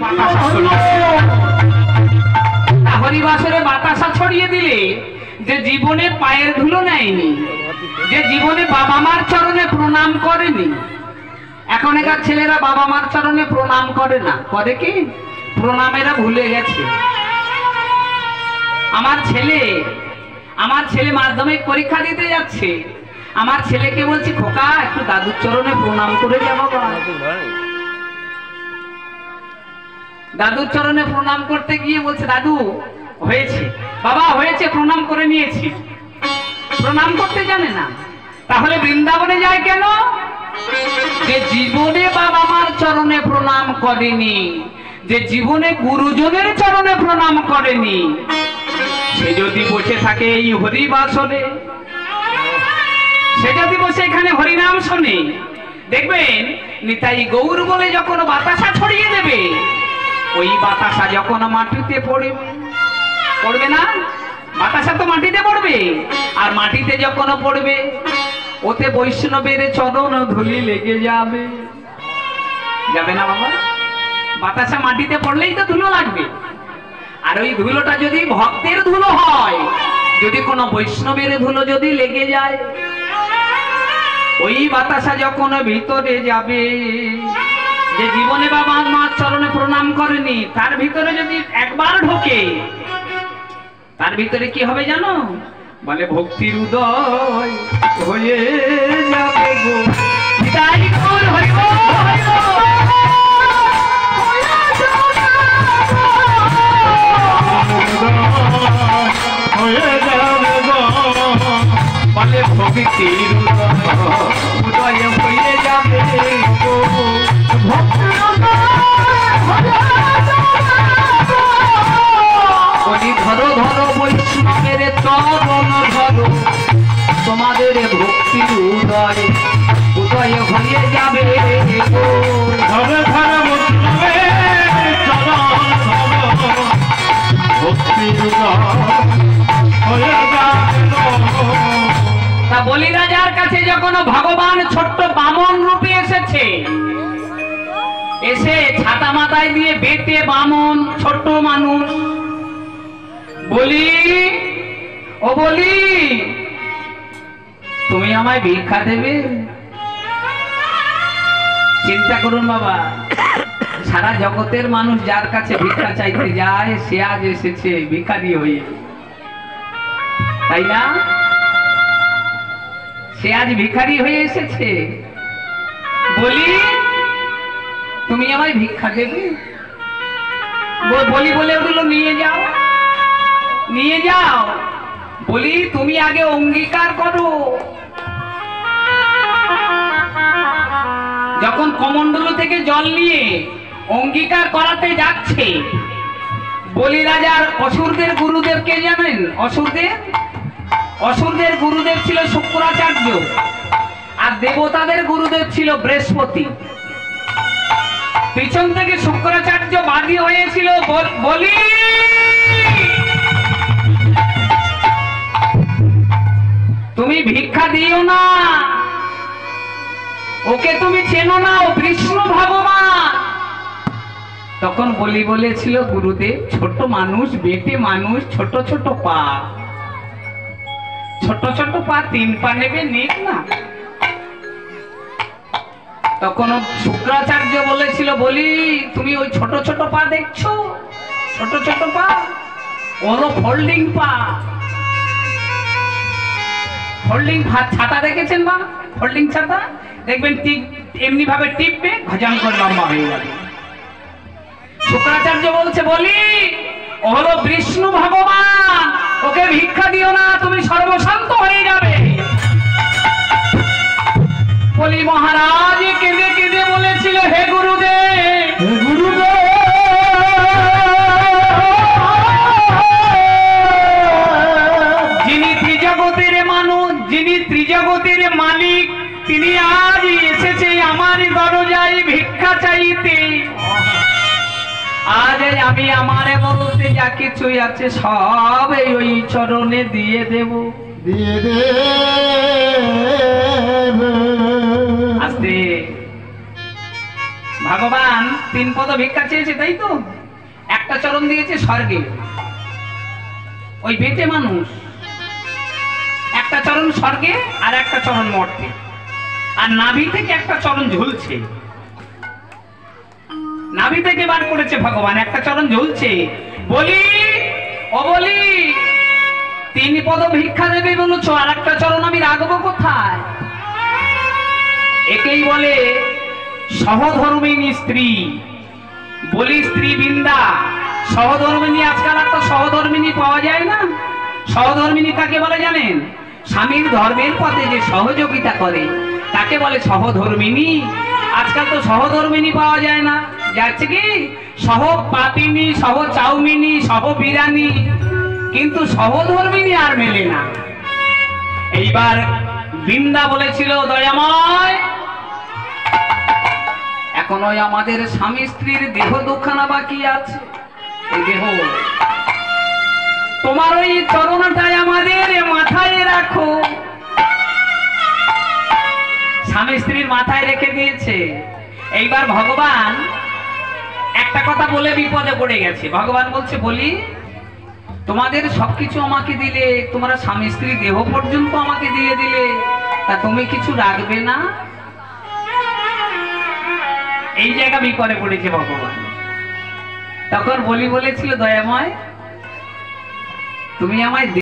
বাতাসা হরিবাসরে বাতাসা ছড়িয়ে দিলে যে জীবনে পায়ের ধুলো নেয়নি, যে জীবনে বাবা মার চরণে প্রণাম করেনি, এখনকার ছেলেরা বাবা মার চরণে প্রণাম করে না, করে কি প্রণামেরা ভুলে গেছে। আমার ছেলে মাধ্যমিক পরীক্ষা দিতে যাচ্ছে, আমার ছেলেকে বলছি খোকা একটু দাদুর চরণে প্রণাম করে যাব। দাদুর চরণে প্রণাম করতে গিয়ে বলছে দাদু হয়েছে, বাবা হয়েছে, প্রণাম করে নিয়েছি। প্রণাম করতে জানে না, তাহলে বৃন্দাবনে যায় কেন? যে জীবনে বাবা মার চরণে প্রণাম করেনি, যে জীবনে গুরুজনের চরণে প্রণাম করেনি, সে যদি বসে থাকে এই হরিবাসরে, সে যদি বসে এখানে হরিনাম শোনে, দেখবেন নিতাই গৌর বলে যখন বাতাসা ছড়িয়ে দেবে, ওই বাতাসা যখন মাটিতে পড়বে না, বাতাসা তো মাটিতে পড়বে, আর মাটিতে যখন পড়বে ওতে বৈষ্ণবের চরণ ধুলি লেগে যাবে, যাবে না বাবা? বাতাসা মাটিতে পড়লেই তো ধুলো লাগবে, আর ওই ধুলোটা যদি ভক্তের ধুলো হয়, যদি কোনো বৈষ্ণবের ধুলো যদি লেগে যায়, ওই বাতাসা যখন ভিতরে যাবে, যে জীবনে বাবা মার চরণে প্রণাম করেনি, তার ভিতরে যদি একবার ঢোকে, তার ভিতরে কি হবে জানো? বলে ভক্তির উদয় হয়ে যাবে গো। নিতাই গৌর হরি বল, হরি বল। বলে ভক্তির উদয় হয়ে যাবে গো, ভক্তির ধরো ধরো বৈষ্ণবের চরণ ধরো, তোমাদের ভক্তির উদয় হয়ে যাবে গো। ধরো ধরো বৈষ্ণবের চরণ ধরো, ভক্তির উদয় হয়ে যাবে গো। তা বলি রাজার কাছে যখন ভগবান ছোট্ট বামন রূপে এসেছে, এসে ছাতা মাথায় দিয়ে বেটে বামন, ছোট্ট মানুষ, বলি ও বলি তুমি আমায় ভিক্ষা দেবে? চিন্তা করুন বাবা, সারা জগতের মানুষ যার কাছে ভিক্ষা চাইতে যায়, সে আজ এসেছে ভিখারি হয়ে, তাই না? সে আজ ভিখারি হয়ে এসেছে। বলি তুমি আমায় ভিক্ষা দেবে? বলি বলে ওগুলো নিয়ে যাও, নিয়ে যাও। বলি তুমি আগে অঙ্গীকার করো। যখন কমণ্ডলু থেকে জল নিয়ে অঙ্গীকার করাতে যাচ্ছে, বলি রাজার অসুরদের গুরুদেব কে জানেন? অসুরদের গুরুদেব ছিল শুক্রাচার্য, আর দেবতাদের গুরুদেব ছিল বৃহস্পতি। পিছন থেকে শুক্রাচার্য বাদী হয়েছিল, বলি তুমি ভিক্ষা দিও না, ওকে তুমি চেনো না, ও কৃষ্ণ ভগবান। তখন বলি বলেছিল গুরুদেব ছোট মানুষ, বেটে মানুষ, ছোট ছোট পা, ছোট ছোট পা, 3 পা নেবে, নিক না। তখন শুক্রাচার্য বলেছিল বলি তুমি ওই ছোট ছোট পা দেখছো, ছোট ছোট পা, ওগুলো ফোল্ডিং পা। ফোল্ডিং ছাতা দেখেছেন বা? ফোল্ডিং ছাতা দেখবেন এমনি ভাবে টিপবে, ভজন করে লম্বা হয়ে যাবে। শুক্রাচার্য বলছে বলি ও হলো বিষ্ণু ভগবান, ওকে ভিক্ষা দিও না, তুমি সর্বশান্ত হয়ে যাবে। বলি মহারাজ কেঁদে কেঁদে বলেছিল হে গুরুদেব, হে গুরুদেব, যিনি ত্রিজগতের মানুষ, যিনি ত্রিজগতের মালিক, তিনি আজ এসেছে আমার দরজায় ভিক্ষা চাইতে। আজ আমি আমার বলতে যা কিছু আছে সব ওই চরণে দিয়ে দেব, দিয়ে দেব। আস্তে ভগবান তিন পদ ভিক্ষা চেয়েছে, তাই তো? একটা চরণ দিয়েছে স্বর্গে, ওই বেটে মানুষ, একটা চরণ স্বর্গে আর একটা চরণ মর্তে, আর নাভি থেকে একটা চরণ ঝুলছে, নাভি থেকে বার করেছে ভগবান, একটা চরণ ঝুলছে। বলি ও বলি, তিন পদ ভিক্ষা দেবে বলেছ, আর একটা চরণ আমি রাখবো কোথায়? একেই বলে সহধর্মিনী স্ত্রী। বলি স্ত্রী বৃন্দা, সহধর্মিনী, আজকাল আর তো সহধর্মিনী পাওয়া যায় না। সহধর্মিনী কাকে বলে জানেন? স্বামীর ধর্মের পথে যে সহযোগিতা করে তাকে বলে সহধর্মিনী। আজকাল তো সহধর্মিনী পাওয়া যায় না, যাচ্ছে কি সহ পাপিনী, সহ চাউমিনী, সহ বিরানি, কিন্তু সহধর্মিনী আর মেলে না। এইবার বৃন্দা বলেছিল, দয়াময়, এখনো আমাদের স্বামী স্ত্রীর দেহ দুখানা বাকি আছে, এই দেহ তোমার ওই চরণটাই আমাদের মাথায় রাখো। স্বামী স্ত্রীর মাথায় রেখে দিয়েছে। এইবার ভগবান একটা কথা বলে বিপদে পড়ে গেছে। ভগবান বলছে, বলি তোমাদের সবকিছু আমাকে দিলে, তোমরা স্বামী স্ত্রী দেহ পর্যন্ত আমাকে দিয়ে দিলে, তা তুমি কিছু রাখবে না? এই জায়গা বিপদে পড়েছে ভগবান। তখন বলি বলেছিল, দয়াময়, তুমি আমায়